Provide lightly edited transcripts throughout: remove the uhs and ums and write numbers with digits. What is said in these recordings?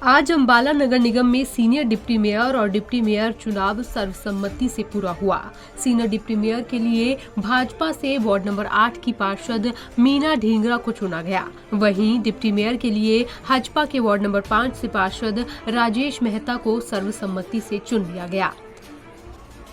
आज अंबाला नगर निगम में senior deputy mayor और डिप्टी मेयर चुनाव सर्वसम्मति से पूरा हुआ। सीनियर डिप्टी मेयर के लिए भाजपा से वार्ड नंबर 8 की पार्षद मीना ढींगरा को चुना गया। वहीं डिप्टी मेयर के लिए भाजपा के वार्ड नंबर 5 से पार्षद राजेश मेहता को सर्वसम्मति से चुन लिया गया।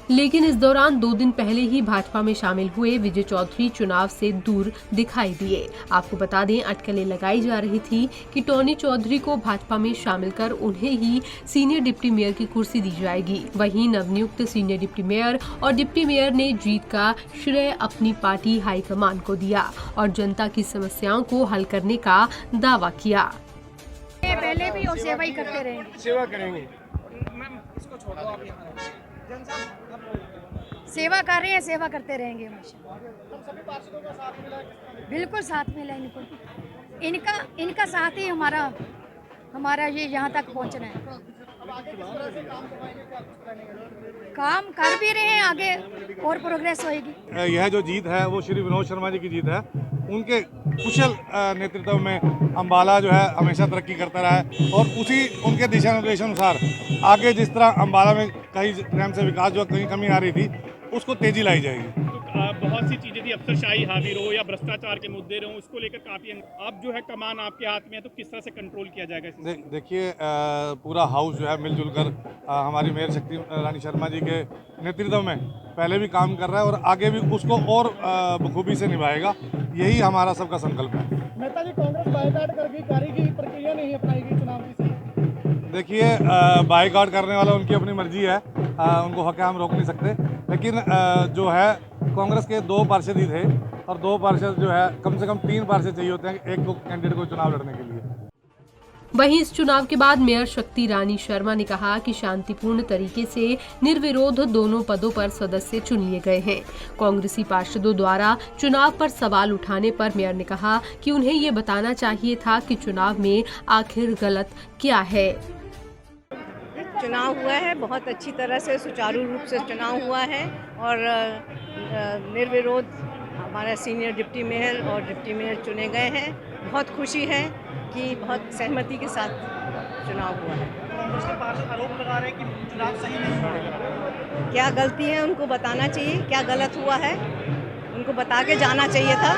लेकिन इस दौरान 2 दिन पहले ही भाजपा में शामिल हुए विजय चौधरी चुनाव से दूर दिखाई दिए। आपको बता दें, अटकलें लगाई जा रही थी कि टोनी चौधरी को भाजपा में शामिल कर उन्हें ही सीनियर डिप्टी मेयर की कुर्सी दी जाएगी। वहीं नवनियुक्त सीनियर डिप्टी मेयर और डिप्टी मेयर ने जीत का श्रेय अपनी पार्टी हाईकमान को दिया और जनता की समस्याओं को हल करने का दावा किया। पहले भी और सेवा ही करते रहेंगे। सेवा करेंगे। सेवा कर रहे हैं, सेवा करते रहेंगे हमेशा। बिल्कुल साथ मिला इनको। इनका साथ ही हमारा ये यहाँ तक पहुँचना है। काम कर भी रहे हैं, आगे और प्रोग्रेस होएगी। यह जो जीत है वो श्री विनोद शर्मा जी की जीत है। उनके कुशल नेतृत्व में अंबाला जो है हमेशा तरक्की करता रहा है और उसी उनके दिशा निर्देशानुसार आगे जिस तरह अंबाला में कई टाइम से विकास जो कहीं कमी आ रही थी उसको तेजी लाई जाएगी। तो बहुत सी चीज़ें थी, अफसरशाही हावी रहो या भ्रष्टाचार के मुद्दे रहो, उसको लेकर काफ़ी अब जो है कमान आपके हाथ में है, तो किस तरह से कंट्रोल किया जाएगा? देखिए, पूरा हाउस जो है मिलजुल कर हमारी मेयर शक्ति रानी शर्मा जी के नेतृत्व में पहले भी काम कर रहा है और आगे भी उसको और बखूबी से निभाएगा। यही हमारा सबका संकल्प है। मेहता जी, कांग्रेस बायकॉट करेगी, प्रक्रिया नहीं अपनाएगी चुनाव की? देखिए, बायकॉट करने वाला उनकी अपनी मर्जी है, उनको हक हम रोक नहीं सकते। लेकिन जो है कांग्रेस के 2 पार्षद ही थे और 2 पार्षद जो है कम से कम 3 पार्षद चाहिए होते हैं एक कैंडिडेट को चुनाव लड़ने के लिए। वहीं इस चुनाव के बाद मेयर शक्ति रानी शर्मा ने कहा कि शांतिपूर्ण तरीके से निर्विरोध दोनों पदों पर सदस्य चुन लिए गए हैं। कांग्रेसी पार्षदों द्वारा चुनाव पर सवाल उठाने पर मेयर ने कहा कि उन्हें ये बताना चाहिए था कि चुनाव में आखिर गलत क्या है। चुनाव हुआ है, बहुत अच्छी तरह से सुचारू रूप से चुनाव हुआ है और निर्विरोध हमारा सीनियर डिप्टी मेयर और डिप्टी मेयर चुने गए हैं। बहुत खुशी है कि बहुत सहमति के साथ चुनाव हुआ है। कांग्रेस के पार्षद आरोप लगा रहे हैं कि चुनाव सही नहीं हुआ। क्या गलती है उनको बताना चाहिए, क्या गलत हुआ है उनको बता के जाना चाहिए था।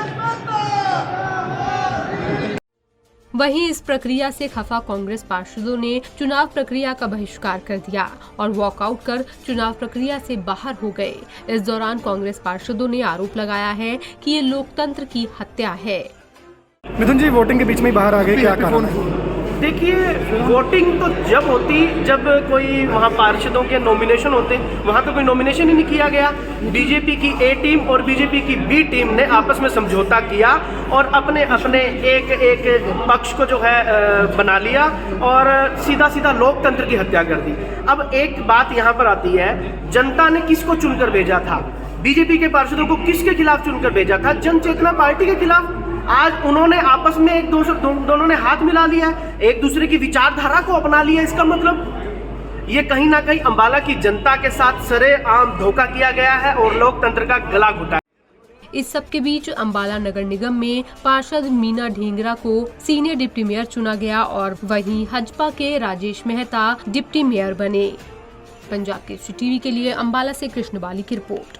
वहीं इस प्रक्रिया से खफा कांग्रेस पार्षदों ने चुनाव प्रक्रिया का बहिष्कार कर दिया और वॉकआउट कर चुनाव प्रक्रिया से बाहर हो गए। इस दौरान कांग्रेस पार्षदों ने आरोप लगाया है कि ये लोकतंत्र की हत्या है। मिथुन जी, वोटिंग के बीच में ही बाहर आ गए, क्या कारण है? देखिए, वोटिंग तो जब होती जब कोई वहाँ पार्षदों के नॉमिनेशन होते, वहाँ तो कोई नॉमिनेशन ही नहीं किया गया। बीजेपी की ए टीम और बीजेपी की बी टीम ने आपस में समझौता किया और अपने एक पक्ष को जो है बना लिया और सीधा सीधा लोकतंत्र की हत्या कर दी। अब एक बात यहाँ पर आती है, जनता ने किसको चुनकर भेजा था? बीजेपी के पार्षदों को किसके खिलाफ चुनकर भेजा था? जन चेतना पार्टी के खिलाफ। आज उन्होंने आपस में दोनों ने हाथ मिला लिया, एक दूसरे की विचारधारा को अपना लिया। इसका मतलब ये कहीं ना कहीं अंबाला की जनता के साथ सरेआम धोखा किया गया है और लोकतंत्र का गला घुटा है। इस सब के बीच अंबाला नगर निगम में पार्षद मीना ढींगरा को सीनियर डिप्टी मेयर चुना गया और वहीं भाजपा के राजेश मेहता डिप्टी मेयर बने। पंजाब केसरी टीवी के लिए अंबाला से कृष्ण बाली की रिपोर्ट।